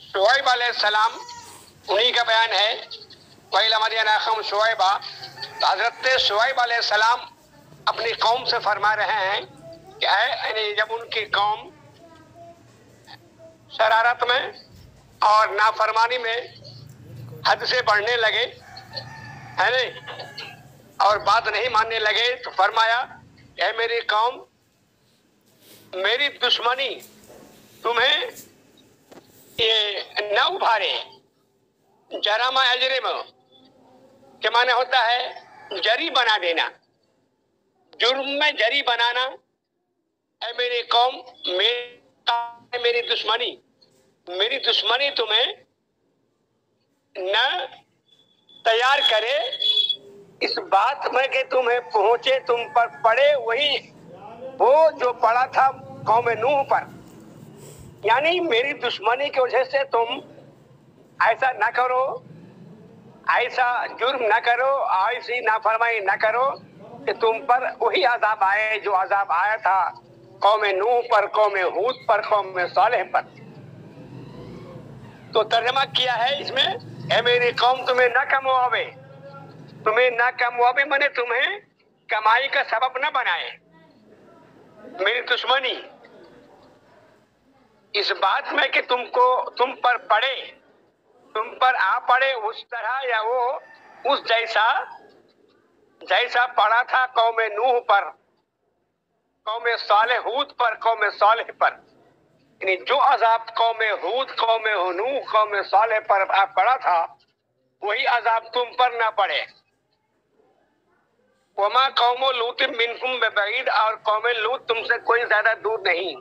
शुआइब अलैहिस्सलाम उन्हीं का बयान है। वही मदियन शुआइबा, हजरत शुआइब अलैहिस्सलाम अपनी कौम से फरमा रहे हैं कि यानी जब उनकी कौम शरारत में और नाफरमानी में हद से बढ़ने लगे, है नहीं, और बात नहीं मानने लगे, तो फरमाया है मेरी कौम, मेरी दुश्मनी तुम्हें ये न उभारे। जरामा अजरिम के माने होता है जरी बना देना, जुर्म में जरी बनाना। ऐ मेरी कौम, मेरी दुश्मनी तुम्हें न तैयार करे इस बात में कि तुम्हें पहुंचे, तुम पर पड़े वही वो जो पड़ा था कौम नूह पर। यानी मेरी दुश्मनी की वजह से तुम ऐसा न करो, ऐसा जुर्म न करो, ऐसी नाफरमानी न करो कि तुम पर वही अजाब आए जो अजाब आया था कौम नूह पर, कौम हूद पर, कौम सालेह पर। तो तर्जमा किया है इसमें, है मेरी कौम तुम्हें न कमवावे, तुम्हें न कमवावे माने तुम्हें कमाई का सबब न बनाए। मेरी दुश्मनी इस बात में कि तुम पर पड़े, तुम पर आ पड़े उस तरह या वो उस जैसा पड़ा था कौम नूह पर, कौम सालेह हूद पर, कौम सालेह पर। यानी जो अजाब कौम हूद, कौम नूह, कौम सालेह पर पड़ा था वही अजाब तुम पर ना पड़े। वमा कौम लूत मिनकुम बबईद, और कौम लूत तुमसे कोई ज्यादा दूर नहीं,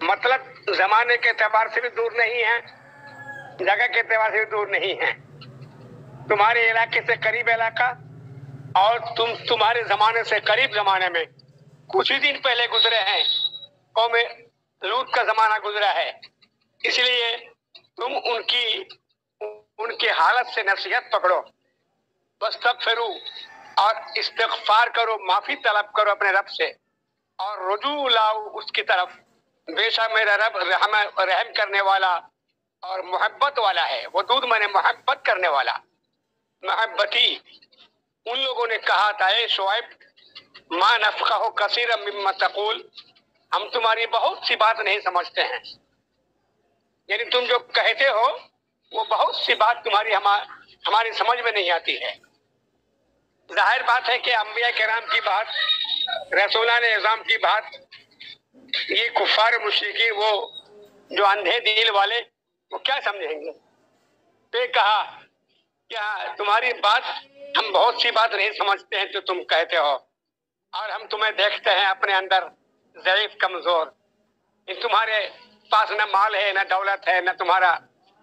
मतलब जमाने के एतबार से भी दूर नहीं है, जगह के एतबार से भी दूर नहीं है। तुम्हारे इलाके से करीब इलाका और तुम्हारे जमाने से करीब जमाने में कुछ ही दिन पहले गुजरे हैं, कौम लूत का जमाना गुजरा है। इसलिए तुम उनकी हालत से नसीहत पकड़ो, बस तब फिरू और इस्तिग़फ़ार करो, माफी तलब करो अपने रब से और रुजू लाओ उसकी तरफ। बेशक मेरा रब रहम करने वाला और मोहब्बत वाला है। वदूद माने मोहब्बत करने वाला, मोहब्बती। उन लोगों ने कहा था, ए शुआइब, मा नफ़क़हु कसीरम मिम्मा तक़ूल, हम तुम्हारी बहुत सी बात नहीं समझते हैं। यानी तुम जो कहते हो वो बहुत सी बात तुम्हारी हमारी समझ में नहीं आती है। जाहिर बात है कि अंबिया किराम की बात, रसूलान इज़ाम की बात, ये कुफ़ार मुशरिकीन, वो जो अंधे दिल वाले, वो क्या समझेंगे। तो कहा क्या तुम्हारी बात, हम बहुत सी बात नहीं समझते हैं जो तुम कहते हो, और हम तुम्हें देखते हैं अपने अंदर ज़ईफ़, कमजोर। तुम्हारे पास न माल है, न दौलत है, न तुम्हारा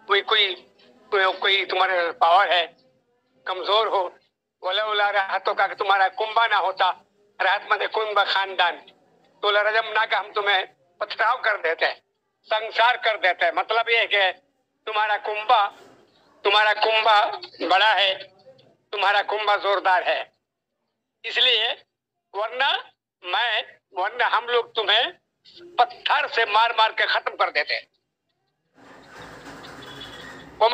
कोई तुम्हारे पावर है, कमजोर हो। वलौला रहतो का, तुम्हारा कुंबा ना होता, रहत मंद कुंबा खानदान, तो लरजम ना का, हम तुम्हें पथराव कर देते हैं, संसार कर देते हैं। मतलब ये है कि तुम्हारा कुंबा बड़ा है, तुम्हारा कुंबा जोरदार है, इसलिए वरना हम लोग तुम्हें पत्थर से मार मार के खत्म कर देते हैं। तुम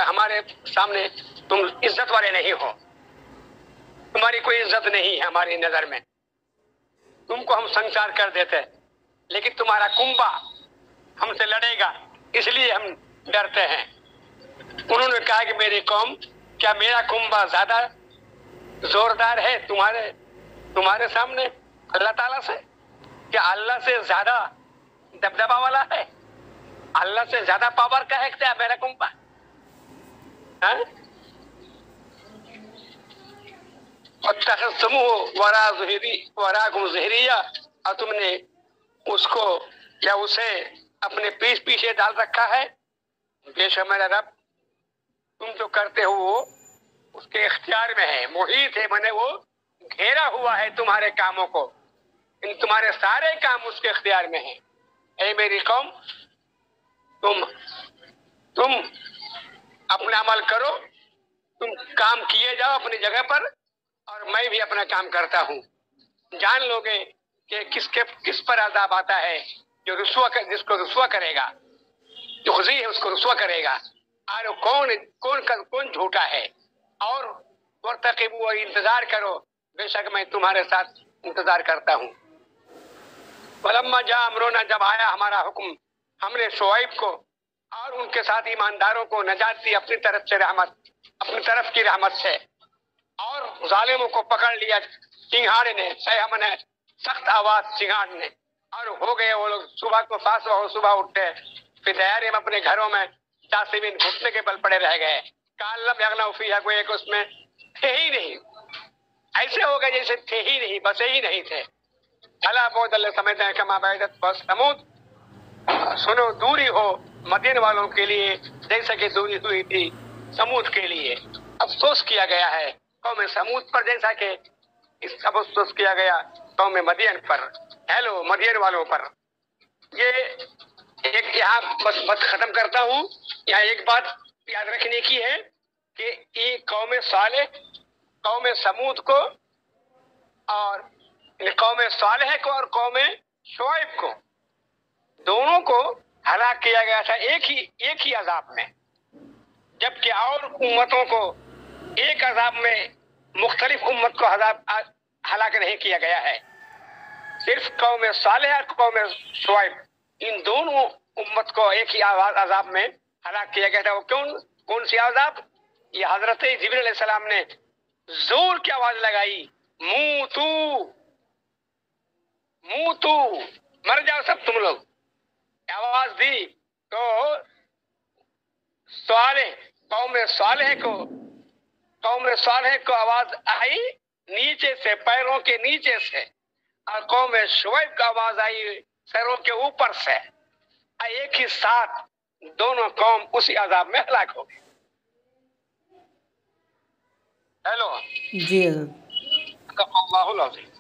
हमारे सामने तुम इज्जत वाले नहीं हो, तुम्हारी कोई इज्जत नहीं है हमारी नजर में, तुमको हम संसार कर देते, लेकिन तुम्हारा कुंबा हमसे लड़ेगा, इसलिए हम डरते हैं। उन्होंने कहा कि मेरी कौम, क्या मेरा कुंबा ज्यादा जोरदार है तुम्हारे सामने अल्लाह ताला से? क्या अल्लाह से ज्यादा दबदबा वाला है? अल्लाह से ज्यादा पावर का है क्या मेरा कुंबा? और तुमने उसे अपने पीछे डाल रखा है। बेशक मेरा रब, तुम जो करते हो वो उसके इख्तियार में है, मुहीत है, माने वो घेरा हुआ है तुम्हारे कामों को, तुम्हारे सारे काम उसके इख्तियार में है। ऐ मेरी कौम, तुम अपना अमल करो, तुम काम किए जाओ अपनी जगह पर, और मैं भी अपना काम करता हूँ। जान लोगे कि किस पर अजाब आता है, जिसको रुस्वा करेगा, जो खुशी है उसको रुस्वा करेगा, और कौन झूठा है। और वर्तक़िबू, और इंतजार करो, बेशक मैं तुम्हारे साथ इंतजार करता हूँ। फलम्मा जा अमरुना, जब आया हमारा हुक्म, हमने शुआइब को और उनके साथ ईमानदारों को नजात दी अपनी तरफ से, अपनी तरफ की रहमत से, और जालिमों को पकड़ लिया सिंघाड़े ने, हमने सख्त आवाज सिंघाड़ ने, और हो गए वो लोग सुबह को फास हो, सुबह उठे फिर तैयारी में अपने घरों में जासिमिन, घुटने के बल पड़े रह गए। काल्लम यगना फीहा, कोई एक उसमें थे ही नहीं, ऐसे हो गए जैसे थे ही नहीं, बसे ही नहीं थे। अला बहुत अल्लाह समझते हैं कमा बैदत बस समूद, सुनो दूरी हो मदीन वालों के लिए जैसे कि दूरी हुई थी समूद के लिए। अफसोस किया गया है कौम समूद पर, जैसा कि इस अफसोस किया गया कौम मदीन पर। हेलो मदीन वालों पर। ये एक यहाँ बस खत्म करता हूँ। यहाँ एक बात याद रखने की है कि ये कौम सालेह, कौम समूद को, और कौम सालेह को और कौम शुआइब को, दोनों को हलाक किया गया था एक ही अजाब में, जबकि और उम्मतों को एक अजाब में मुख्तलिफ उम्मत को हलाक नहीं किया गया है। सिर्फ कौम सालेह और कौम शुआइब, इन दोनों उम्मत को एक ही अजाब में हलाक किया गया था। वो कौन सी अजाब? ये हजरत जिब्रील अलैहिस्सलाम ने जोर की आवाज लगाई, मुंह तू मर जाओ सब तुम लोग, आवाज दी तो कौम सालेह को आवाज आई नीचे से, पैरों के नीचे से, और कौम शुआइब को आवाज आई सरों के ऊपर से। एक ही साथ दोनों कौम उसी अजाब में हलाक हो गई। हेलो जी अल्लाहुल अज़ीम।